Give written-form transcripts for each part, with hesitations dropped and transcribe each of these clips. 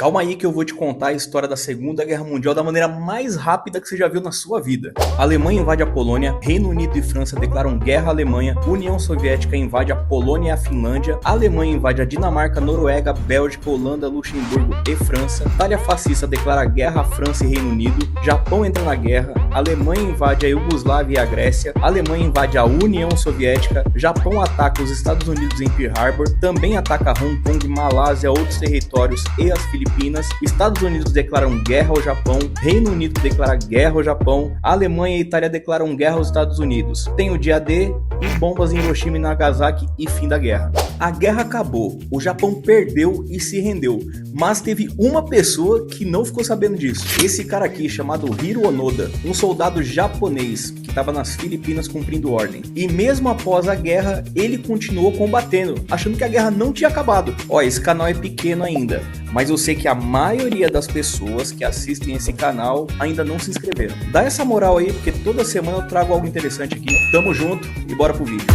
Calma aí que eu vou te contar a história da Segunda Guerra Mundial da maneira mais rápida que você já viu na sua vida. A Alemanha invade a Polônia, Reino Unido e França declaram guerra à Alemanha, União Soviética invade a Polônia e a Finlândia, a Alemanha invade a Dinamarca, Noruega, Bélgica, Holanda, Luxemburgo e França, Itália fascista declara guerra à França e Reino Unido, Japão entra na guerra, a Alemanha invade a Iugoslávia e a Grécia, a Alemanha invade a União Soviética, Japão ataca os Estados Unidos em Pearl Harbor, também ataca Hong Kong, Malásia, outros territórios e as Filipinas, Estados Unidos declaram guerra ao Japão, Reino Unido declara guerra ao Japão, a Alemanha e a Itália declaram guerra aos Estados Unidos. Tem o dia D e bombas em Hiroshima e Nagasaki e fim da guerra. A guerra acabou, o Japão perdeu e se rendeu, mas teve uma pessoa que não ficou sabendo disso. Esse cara aqui, chamado Hiro Onoda, um soldado japonês que estava nas Filipinas cumprindo ordem. E mesmo após a guerra, ele continuou combatendo, achando que a guerra não tinha acabado. Ó, esse canal é pequeno ainda, mas eu sei que a maioria das pessoas que assistem esse canal ainda não se inscreveram. Dá essa moral aí, porque toda semana eu trago algo interessante aqui. Tamo junto e bora pro vídeo.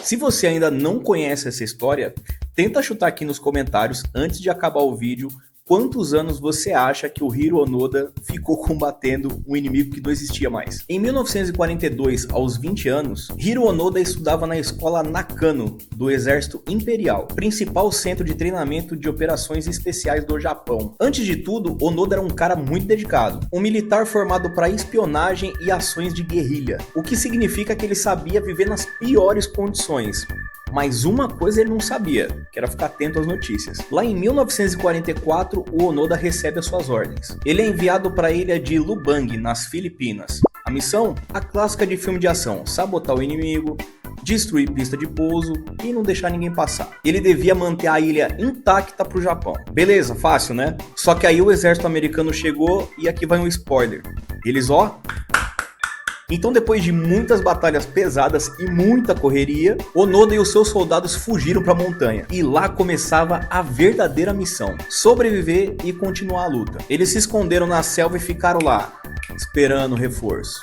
Se você ainda não conhece essa história, tenta chutar aqui nos comentários, antes de acabar o vídeo, quantos anos você acha que o Hiro Onoda ficou combatendo um inimigo que não existia mais? Em 1942, aos 20 anos, Hiro Onoda estudava na escola Nakano, do Exército Imperial, principal centro de treinamento de operações especiais do Japão. Antes de tudo, Onoda era um cara muito dedicado, um militar formado para espionagem e ações de guerrilha, o que significa que ele sabia viver nas piores condições. Mas uma coisa ele não sabia, que era ficar atento às notícias. Lá em 1944, o Onoda recebe as suas ordens. Ele é enviado para a ilha de Lubang, nas Filipinas. A missão? A clássica de filme de ação: sabotar o inimigo, destruir pista de pouso e não deixar ninguém passar. Ele devia manter a ilha intacta para o Japão. Beleza, fácil, né? Só que aí o exército americano chegou e aqui vai um spoiler. Eles, Então, depois de muitas batalhas pesadas e muita correria, Onoda e os seus soldados fugiram para a montanha. E lá começava a verdadeira missão: sobreviver e continuar a luta. Eles se esconderam na selva e ficaram lá, esperando reforço.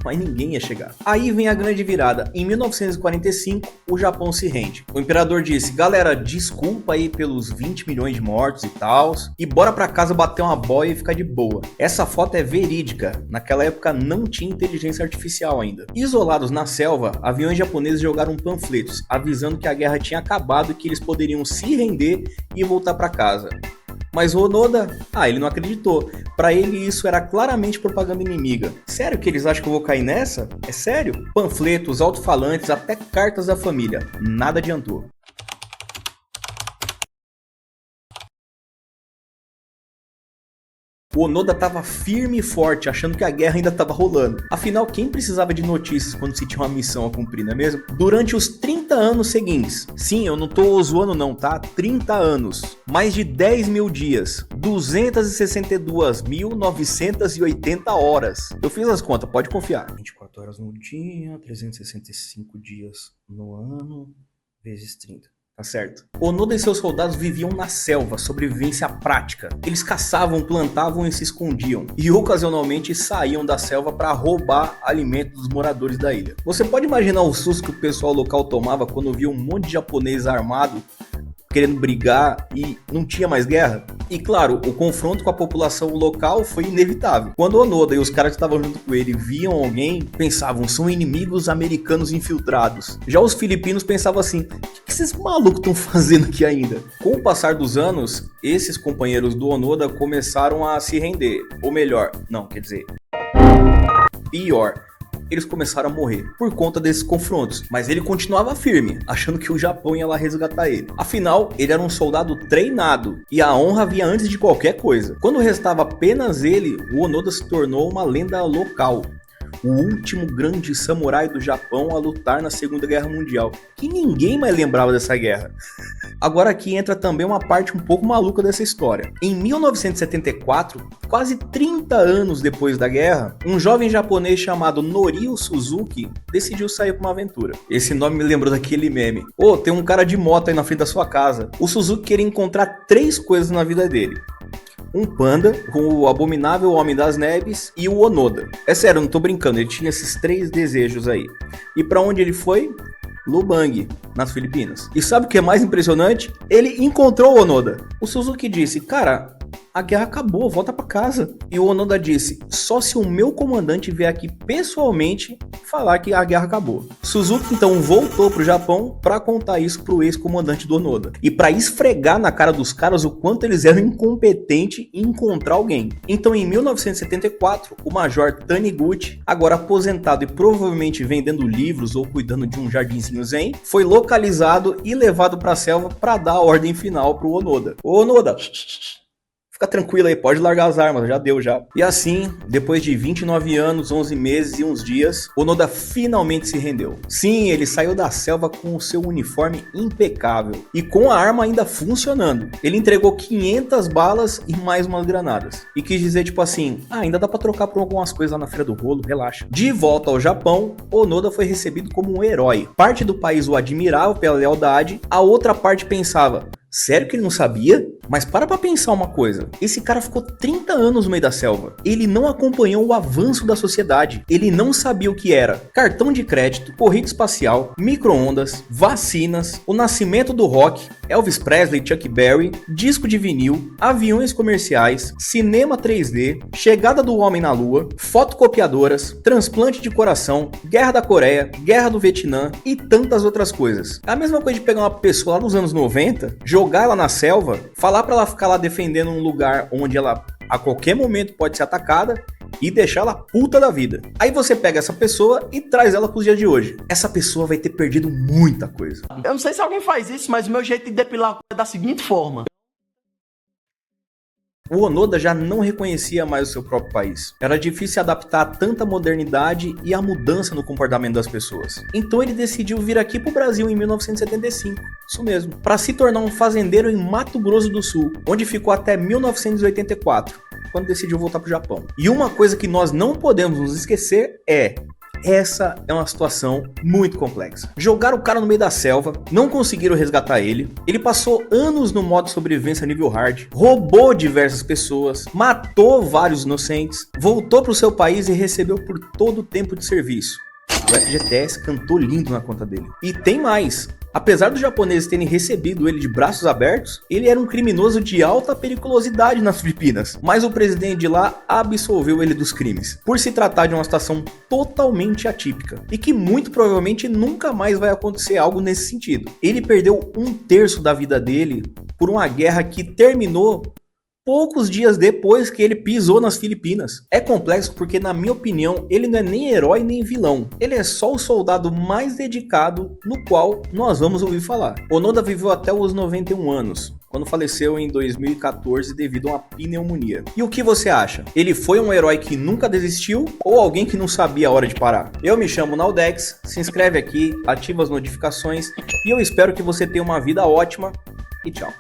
Mas ninguém ia chegar. Aí vem a grande virada. Em 1945, o Japão se rende. O imperador disse: galera, desculpa aí pelos 20 milhões de mortos e tal, e bora pra casa bater uma boia e ficar de boa. Essa foto é verídica. Naquela época não tinha inteligência artificial ainda. Isolados na selva, aviões japoneses jogaram panfletos, avisando que a guerra tinha acabado e que eles poderiam se render e voltar pra casa. Mas o Onoda, ele não acreditou. Pra ele isso era claramente propaganda inimiga. Sério que eles acham que eu vou cair nessa? É sério? Panfletos, alto-falantes, até cartas da família. Nada adiantou. O Onoda estava firme e forte, achando que a guerra ainda estava rolando. Afinal, quem precisava de notícias quando se tinha uma missão a cumprir, não é mesmo? Durante os 30 anos seguintes, sim, eu não tô zoando não, tá? 30 anos, mais de 10 mil dias, 262.980 horas. Eu fiz as contas, pode confiar. 24 horas no dia, 365 dias no ano, vezes 30. Tá certo. Onoda e seus soldados viviam na selva, sobrevivência prática. Eles caçavam, plantavam e se escondiam. E ocasionalmente saíam da selva para roubar alimento dos moradores da ilha. Você pode imaginar o susto que o pessoal local tomava quando via um monte de japonês armado querendo brigar e não tinha mais guerra? E claro, o confronto com a população local foi inevitável. Quando Onoda e os caras que estavam junto com ele viam alguém, pensavam: são inimigos americanos infiltrados. Já os filipinos pensavam assim: o que esses malucos estão fazendo aqui ainda? Com o passar dos anos, esses companheiros do Onoda começaram a se render. Ou melhor, pior, eles começaram a morrer por conta desses confrontos, mas ele continuava firme, achando que o Japão ia lá resgatar ele. Afinal, ele era um soldado treinado e a honra vinha antes de qualquer coisa. Quando restava apenas ele, o Onoda se tornou uma lenda local. O último grande samurai do Japão a lutar na Segunda Guerra Mundial, que ninguém mais lembrava dessa guerra. Agora aqui entra também uma parte um pouco maluca dessa história. Em 1974, quase 30 anos depois da guerra, um jovem japonês chamado Norio Suzuki decidiu sair para uma aventura. Esse nome me lembrou daquele meme: tem um cara de moto aí na frente da sua casa. O Suzuki queria encontrar 3 coisas na vida dele: um panda, o abominável Homem das Neves e o Onoda. É sério, eu não tô brincando, ele tinha esses 3 desejos aí. E pra onde ele foi? Lubang, nas Filipinas. E sabe o que é mais impressionante? Ele encontrou o Onoda. O Suzuki disse, cara, a guerra acabou, volta pra casa. E o Onoda disse, só se o meu comandante vier aqui pessoalmente falar que a guerra acabou. Suzuki então voltou pro Japão pra contar isso pro ex-comandante do Onoda. E pra esfregar na cara dos caras o quanto eles eram incompetentes em encontrar alguém. Então em 1974, o Major Taniguchi, agora aposentado e provavelmente vendendo livros ou cuidando de um jardinzinho zen, foi localizado e levado pra selva pra dar a ordem final pro Onoda. Ô Onoda, fica tranquilo aí, pode largar as armas, já deu já. E assim, depois de 29 anos, 11 meses e uns dias, Onoda finalmente se rendeu. Sim, ele saiu da selva com o seu uniforme impecável e com a arma ainda funcionando. Ele entregou 500 balas e mais umas granadas. E quis dizer tipo assim, ainda dá pra trocar por algumas coisas lá na Feira do Rolo, relaxa. De volta ao Japão, Onoda foi recebido como um herói. Parte do país o admirava pela lealdade, a outra parte pensava, sério que ele não sabia? Mas para pra pensar uma coisa, esse cara ficou 30 anos no meio da selva, ele não acompanhou o avanço da sociedade, ele não sabia o que era cartão de crédito, corrida espacial, micro-ondas, vacinas, o nascimento do rock, Elvis Presley, Chuck Berry, disco de vinil, aviões comerciais, cinema 3D, chegada do homem na lua, fotocopiadoras, transplante de coração, guerra da Coreia, guerra do Vietnã e tantas outras coisas. É a mesma coisa de pegar uma pessoa lá nos anos 90, jogar ela na selva, falar pra ela ficar lá defendendo um lugar onde ela a qualquer momento pode ser atacada e deixar ela puta da vida. Aí você pega essa pessoa e traz ela pros dias de hoje. Essa pessoa vai ter perdido muita coisa. Eu não sei se alguém faz isso, mas o meu jeito de depilar é da seguinte forma. O Onoda já não reconhecia mais o seu próprio país. Era difícil se adaptar a tanta modernidade e a mudança no comportamento das pessoas. Então ele decidiu vir aqui pro Brasil em 1975, isso mesmo, para se tornar um fazendeiro em Mato Grosso do Sul, onde ficou até 1984, quando decidiu voltar pro Japão. E uma coisa que nós não podemos nos esquecer é: essa é uma situação muito complexa. Jogaram o cara no meio da selva, não conseguiram resgatar ele, ele passou anos no modo sobrevivência nível hard, roubou diversas pessoas, matou vários inocentes, voltou pro seu país e recebeu por todo o tempo de serviço. O FGTS cantou lindo na conta dele. E tem mais. Apesar dos japoneses terem recebido ele de braços abertos, ele era um criminoso de alta periculosidade nas Filipinas. Mas o presidente de lá absolveu ele dos crimes, por se tratar de uma situação totalmente atípica. E que muito provavelmente nunca mais vai acontecer algo nesse sentido. Ele perdeu 1/3 da vida dele por uma guerra que terminou poucos dias depois que ele pisou nas Filipinas. É complexo porque, na minha opinião, ele não é nem herói nem vilão. Ele é só o soldado mais dedicado no qual nós vamos ouvir falar. Onoda viveu até os 91 anos, quando faleceu em 2014 devido a uma pneumonia. E o que você acha? Ele foi um herói que nunca desistiu ou alguém que não sabia a hora de parar? Eu me chamo Naldex, se inscreve aqui, ativa as notificações e eu espero que você tenha uma vida ótima e tchau.